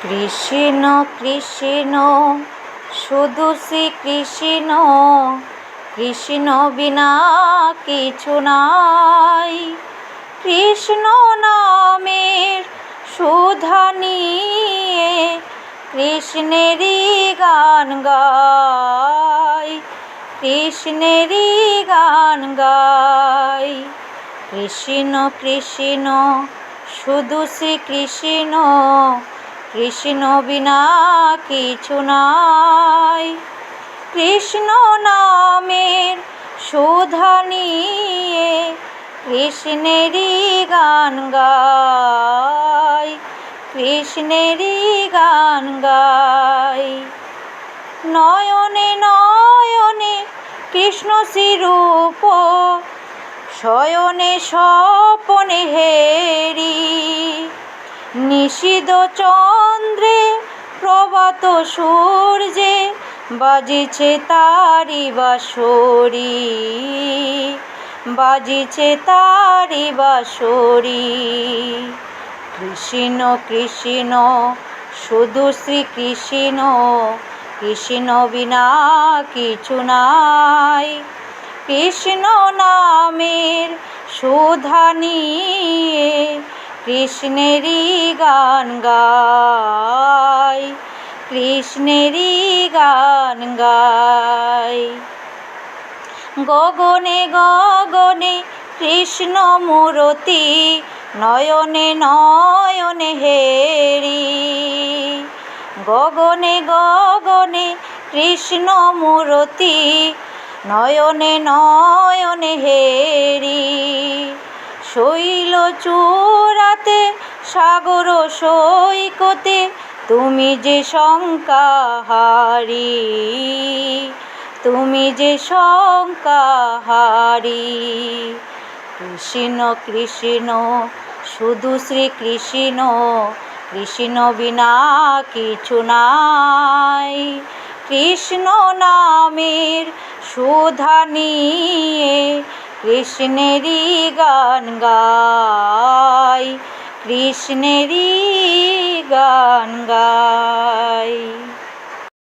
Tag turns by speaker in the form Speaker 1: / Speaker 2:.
Speaker 1: কৃষ্ণ কৃষ্ণ শুধু শ্রী কৃষ্ণ, কৃষ্ণ বিনা কিছু নাই। কৃষ্ণ নামের সুধা নিয়ে কৃষ্ণেরই গান গাই, কৃষ্ণেরই গান গাই। কৃষ্ণ কৃষ্ণ শুধু শ্রী কৃষ্ণ, কৃষ্ণ বিনা কিছু নাই। কৃষ্ণ নামের সুধা নিয়ে কৃষ্ণেরই গান গাই, কৃষ্ণেরই গান গাই। নয়নে নয়নে কৃষ্ণ শ্রীরূপ, শয়নে স্বপনে হেরি। নিশীথ চন্দ্রে প্রভাত সূর্যে বাজিছে তারি বাঁশরি, বাজিছে তারি বাঁশরি। কৃষ্ণ কৃষ্ণ শুধু শ্রী কৃষ্ণ, কৃষ্ণ বিনা কিছু নাই। কৃষ্ণ নামের সুধা নিয়ে কৃষ্ণেরই গান গাই, কৃষ্ণেরই গান গাই। গগনে গগনে কৃষ্ণ মূরতি, নয়নে নয়নে হেরি। গগনে গগনে কৃষ্ণ মূরতি, নয়নে নয়নে হেরি। শৈল চূড়াতে সাগর সৈকতে তুমি যে শঙ্কাহারি, তুমি যে শঙ্কাহারি। কৃষ্ণ কৃষ্ণ শুধু শ্রী কৃষ্ণ, কৃষ্ণ বিনা কিছু নাই। কৃষ্ণ নামের সুধা নিয়ে কৃষ্ণেরই গান গাই, কৃষ্ণেরই গান গাই।